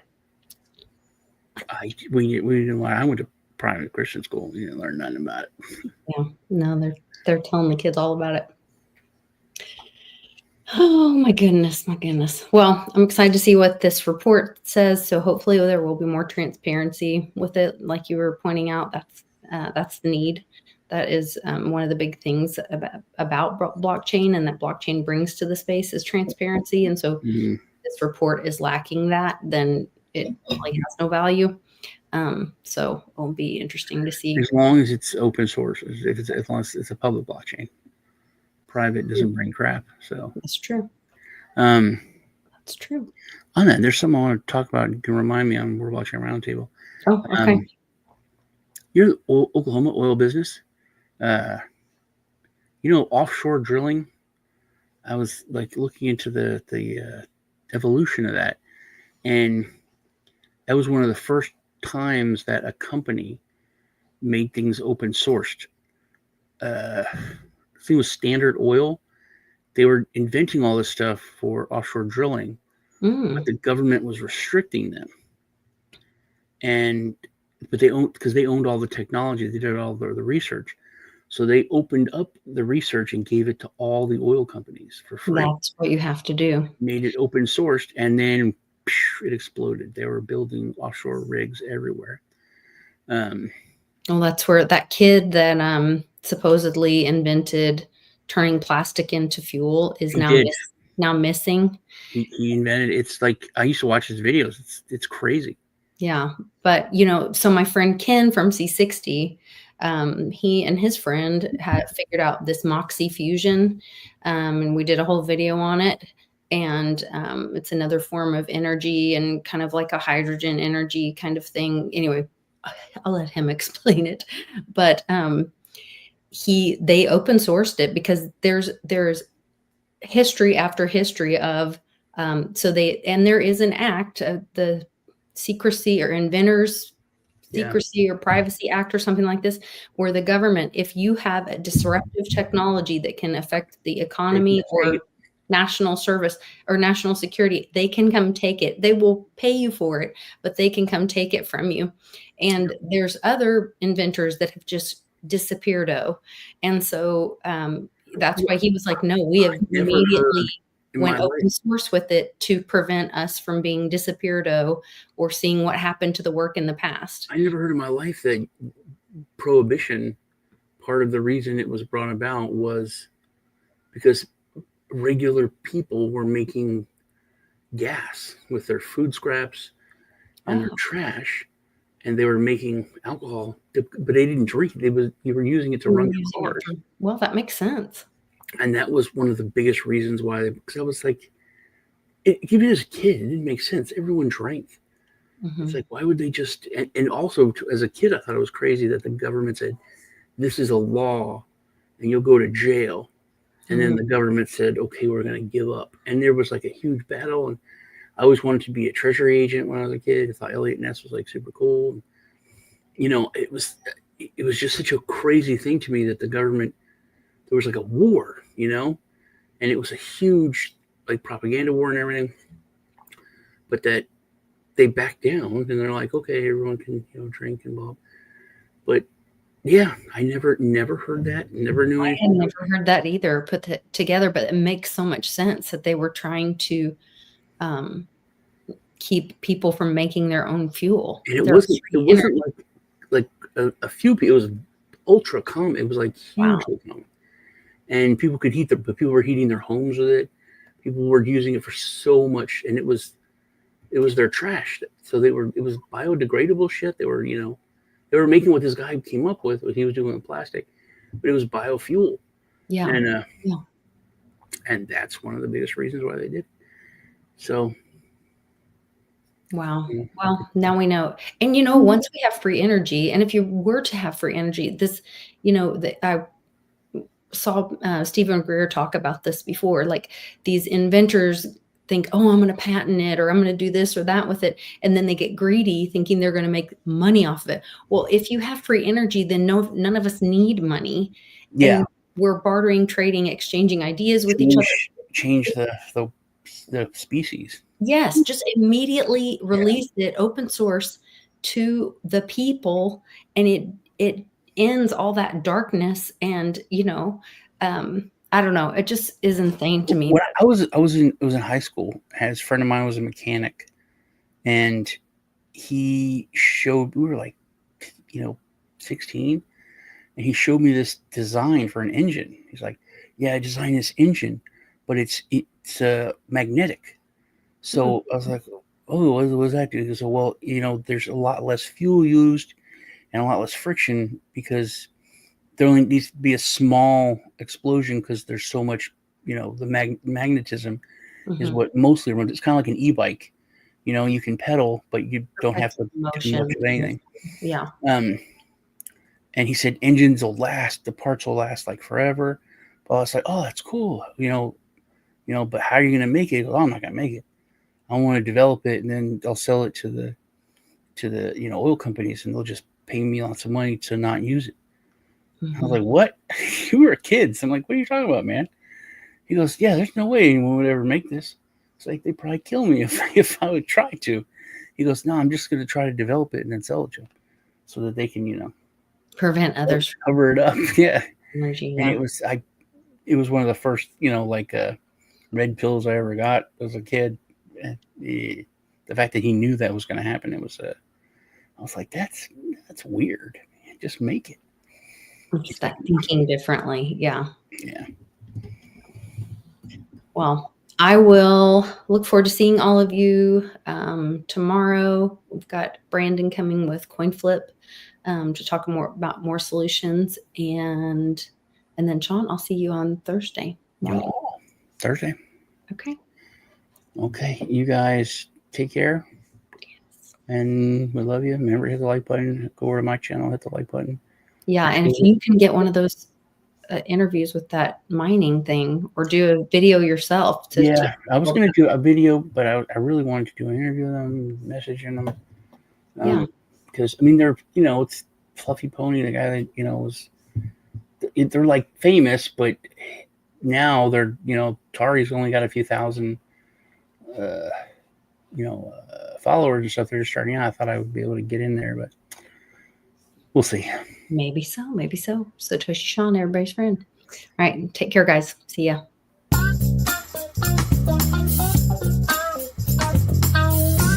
I went to private Christian school. You didn't learn nothing about it. Yeah, no, they're telling the kids all about it. Oh my goodness. Well, I'm excited to see what this report says. So hopefully there will be more transparency with it. Like you were pointing out, that's the need. That is one of the big things about blockchain, and that blockchain brings to the space is transparency. And so if this report is lacking that, then it really has no value. So it'll be interesting to see. As long as it's open source, as long as it's a public blockchain. Private doesn't bring crap. So that's true. That's true. On that, there's something I want to talk about. You can remind me on World Blockchain Roundtable. Oh, okay. You're the Oklahoma oil business. Offshore drilling. I was like looking into the evolution of that, and that was one of the first times that a company made things open sourced. I think it was Standard Oil. They were inventing all this stuff for offshore drilling, but the government was restricting them. But because they owned all the technology, they did all the research. So they opened up the research and gave it to all the oil companies for free. That's what you have to do. Made it open sourced, and then it exploded. They were building offshore rigs everywhere. Well, that's where that kid that supposedly invented turning plastic into fuel is now missing. He invented. It's like I used to watch his videos. It's crazy. Yeah, but so my friend Ken from C60, he and his friend had figured out this Moxie fusion, and we did a whole video on it. And it's another form of energy and kind of like a hydrogen energy kind of thing. Anyway, I'll let him explain it. But they open sourced it because there's history after history of there is an act, the Secrecy or Inventors Secrecy or Privacy Act or something like this, where the government, if you have a disruptive technology that can affect the economy or national service or national security, they can come take it. They will pay you for it, but they can come take it from you. And there's other inventors that have just disappeared. And so that's why he was like, no, we have immediately went open source with it to prevent us from being disappeared or seeing what happened to the work in the past. I never heard in my life that prohibition, part of the reason it was brought about was because regular people were making gas with their food scraps and their trash, and they were making alcohol, but they didn't drink it. You were using it to run your cars. Well, that makes sense. And that was one of the biggest reasons why, because I was like, even as a kid, it didn't make sense. Everyone drank. It's like, why would they just, and also as a kid, I thought it was crazy that the government said, this is a law and you'll go to jail. And then the government said, okay, we're going to give up. And there was like a huge battle. And I always wanted to be a treasury agent when I was a kid. I thought Elliot Ness was like super cool. And, you know, it was just such a crazy thing to me that the government, there was like a war, you know, and it was a huge like propaganda war and everything, but that they backed down and they're like, okay, everyone can, you know, drink and blah. But yeah, I never heard that. Never knew I anything. had never heard that either, put that together, but it makes so much sense that they were trying to keep people from making their own fuel. And it wasn't like a few people. It was ultra common. It was like hugely common, and people could heat but people were heating their homes with it. People were using it for so much, and it was their trash. So it was biodegradable shit. They were, you know, they were making what this guy came up with, what he was doing with plastic, but it was biofuel. Yeah. And and that's one of the biggest reasons why they did. So wow. Well, now we know. And, you know, once we have free energy, and if you were to have free energy, this, you know, I saw Stephen Greer talk about this before, like these inventors think, oh, I'm going to patent it, or I'm going to do this or that with it. And then they get greedy thinking they're going to make money off of it. Well, if you have free energy, then none of us need money. yeah, And we're bartering, trading, exchanging ideas with each other. change the species. Yes, just immediately release it, open source to the people, and it ends all that darkness. And, you know, I don't know, it just is insane to me. When I was in high school. His friend of mine was a mechanic, and he showed, we were like, you know, 16, and he showed me this design for an engine. He's like, yeah, I designed this engine, but it's magnetic. So I was like, oh, what does that do? He goes, well, you know, there's a lot less fuel used and a lot less friction because there only needs to be a small explosion because there's so much, you know, the magnetism is what mostly runs. It's kind of like an e-bike. You know, you can pedal, but you don't have to do much of anything. Yeah. And he said engines will last, the parts will last like forever. But I was like, oh, that's cool. You know, but how are you going to make it? He goes, oh, I'm not going to make it. I want to develop it, and then I'll sell it to the you know, oil companies, and they'll just pay me lots of money to not use it. I was like, what? You were kids. I'm like, what are you talking about, man? He goes, yeah, there's no way anyone would ever make this. It's like, they'd probably kill me if I would try to. He goes, no, I'm just going to try to develop it and then sell it to them so that they can, you know, Prevent others cover it up. Yeah. energy. And it was one of the first, you know, like red pills I ever got as a kid. And the fact that he knew that was going to happen, I was like, that's weird. Just make it. Just that thinking differently. Yeah. Yeah. Well, I will look forward to seeing all of you tomorrow. We've got Brandon coming with CoinFlip to talk more about more solutions, and then Sean, I'll see you on Thursday. Oh, Thursday. Okay. Okay. You guys take care. Yes. And we love you. Remember, hit the like button. Go over to my channel, hit the like button. Yeah, and if you can get one of those interviews with that mining thing, or do a video yourself. I was going to do a video, but I really wanted to do an interview with them, messaging them. Because, I mean, they're, you know, it's Fluffy Pony, the guy that, you know, they're like famous, but now they're, you know, Tari's only got a few thousand, you know, followers and stuff. They're just starting out. I thought I would be able to get in there, but we'll see. Maybe so. Satoshi Sean, everybody's friend. All right. Take care, guys. See ya.